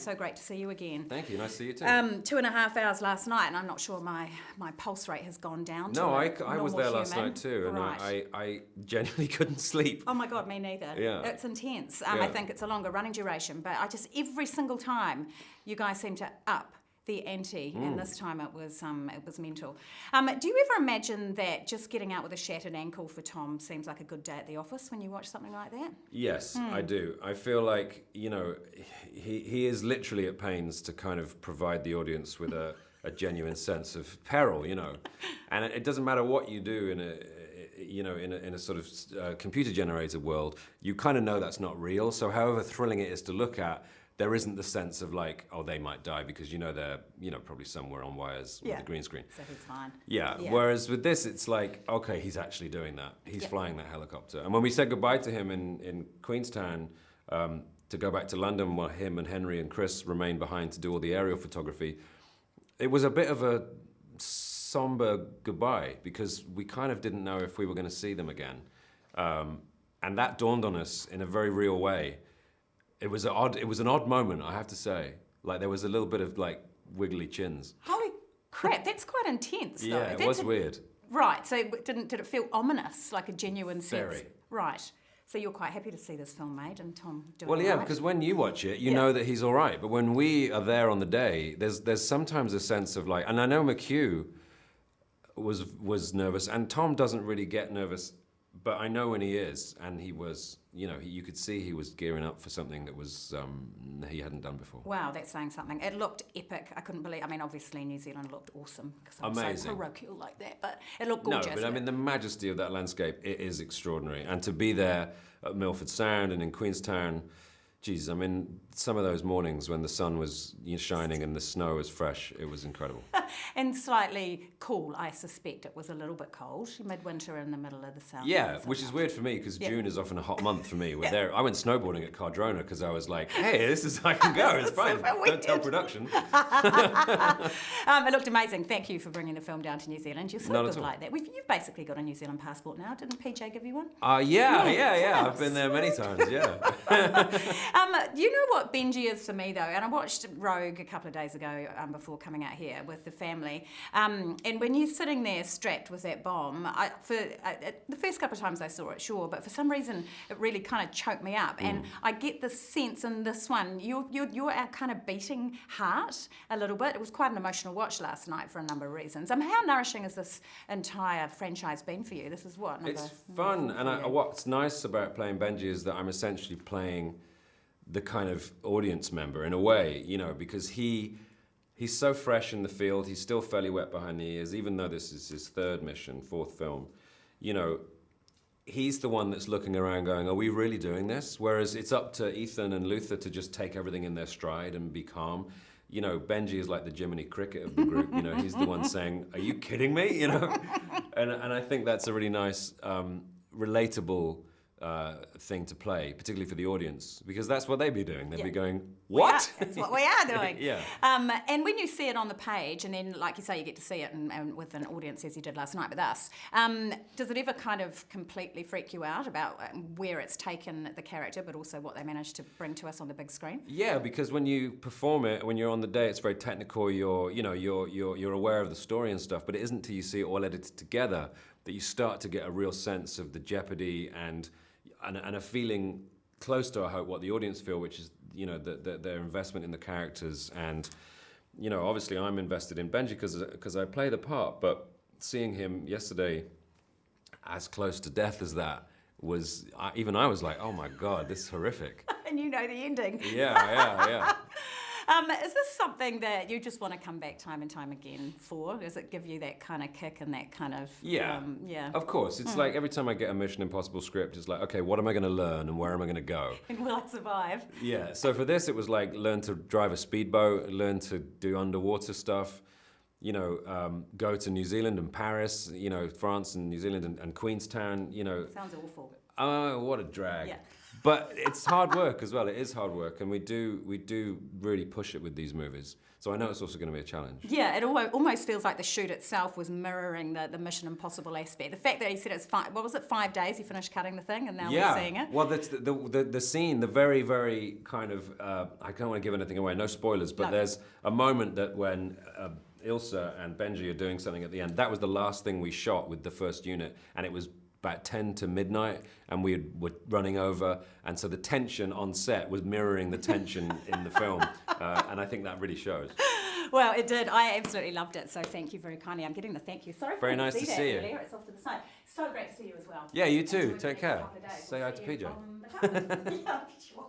so great to see you again. Thank you, nice to see you too. 2.5 hours last night, and I'm not sure my pulse rate has gone down. No, I was there last night too, and right. I genuinely couldn't sleep. Oh my God, me neither. Yeah. It's intense. I think it's a longer running duration, but every single time you guys seem to up the ante, and this time it was mental. Do you ever imagine that just getting out with a shattered ankle for Tom seems like a good day at the office when you watch something like that? Yes, I do. I feel like, he is literally at pains to kind of provide the audience with a genuine sense of peril, and it doesn't matter what you do in a sort of computer generated world, you kind of know that's not real. So however thrilling it is to look at, there isn't the sense of like, oh, they might die, because they're probably somewhere on wires with the green screen. So he's fine. Yeah. Whereas with this, it's like, okay, he's actually doing that. He's flying that helicopter. And when we said goodbye to him in Queenstown to go back to London, while him and Henry and Chris remained behind to do all the aerial photography, it was a bit of a somber goodbye, because we kind of didn't know if we were going to see them again. And that dawned on us in a very real way. It was an odd moment, I have to say. Like, there was a little bit of like wiggly chins. Holy crap, that's quite intense though. Yeah, it was weird. Right, so did it feel ominous, like a genuine sense? Very. Right. So you're quite happy to see this film made and Tom doing Well, yeah, right? because when you watch it, you know that he's all right. But when we are there on the day, there's sometimes a sense of like, and I know McHugh was nervous, and Tom doesn't really get nervous, but I know when he is, and he was, you could see he was gearing up for something that was he hadn't done before. Wow, that's saying something. It looked epic. I couldn't believe. I mean, obviously New Zealand looked awesome because I'm Amazing. so parochial like that, but it looked gorgeous. No, but I mean the majesty of that landscape, it is extraordinary, and to be there at Milford Sound and in Queenstown. Geez, I mean, some of those mornings when the sun was shining and the snow was fresh, it was incredible. And slightly cool, I suspect. It was a little bit cold, midwinter in the middle of the south. Yeah, which is weird for me, because June is often a hot month for me. I went snowboarding at Cardrona because I was like, hey, I can go, it's fine. Don't tell production. It looked amazing. Thank you for bringing the film down to New Zealand. You're so good like that. You've basically got a New Zealand passport now. Didn't PJ give you one? Yeah. I've been there many times, yeah. You know what Benji is for me, though? And I watched Rogue a couple of days ago before coming out here with the family. And when you're sitting there strapped with that bomb, the first couple of times I saw it, sure, but for some reason it really kind of choked me up. And I get the sense in this one, you're our kind of beating heart a little bit. It was quite an emotional watch last night for a number of reasons. How nourishing has this entire franchise been for you? This is what? It's fun, and what's nice about playing Benji is that I'm essentially playing the kind of audience member in a way, because he's so fresh in the field. He's still fairly wet behind the ears, even though this is his fourth film. He's the one that's looking around going, are we really doing this? Whereas it's up to Ethan and Luther to just take everything in their stride and be calm. Benji is like the Jiminy Cricket of the group. He's the one saying, are you kidding me? And I think that's a really nice, relatable thing to play, particularly for the audience, because that's what they'd be doing. They'd be going, what? That's what we are doing. Yeah. And when you see it on the page, and then, like you say, you get to see it and with an audience as you did last night with us, does it ever kind of completely freak you out about where it's taken the character, but also what they managed to bring to us on the big screen? Yeah, because when you perform it, when you're on the day, it's very technical. You're aware of the story and stuff, but it isn't until you see it all edited together that you start to get a real sense of the jeopardy and a feeling close to, I hope, what the audience feel, which is, their investment in the characters. And, obviously I'm invested in Benji because I play the part, but seeing him yesterday as close to death as that was, even I was like, oh my God, this is horrific. And you know the ending. Yeah. Is this something that you just want to come back time and time again for? Does it give you that kind of kick and that kind of... Yeah, of course. It's like every time I get a Mission Impossible script, it's like, okay, what am I going to learn and where am I going to go? And will I survive? Yeah, so for this, it was like learn to drive a speedboat, learn to do underwater stuff, go to New Zealand and Paris, France and New Zealand and Queenstown, Sounds awful. Oh, what a drag. Yeah. But it's hard work as well. It is hard work, and we do really push it with these movies. So I know it's also going to be a challenge. Yeah, it almost feels like the shoot itself was mirroring the Mission Impossible aspect. The fact that he said it's 5 days he finished cutting the thing, and now we're seeing it. Well, that's the scene, the very, very kind of, I don't want to give anything away, no spoilers, but there's a moment that when Ilsa and Benji are doing something at the end, that was the last thing we shot with the first unit, and it was about 10 to midnight, and we were running over, and so the tension on set was mirroring the tension in the film, and I think that really shows. Well, it did. I absolutely loved it, so thank you very kindly. I'm getting the thank you. Sorry Very nice to see you. Earlier. It's off to the side. So great to see you as well. Yeah, you too. Enjoy the Take next care. couple of days. Say hi to See you PJ. on the carpet. Yeah, sure.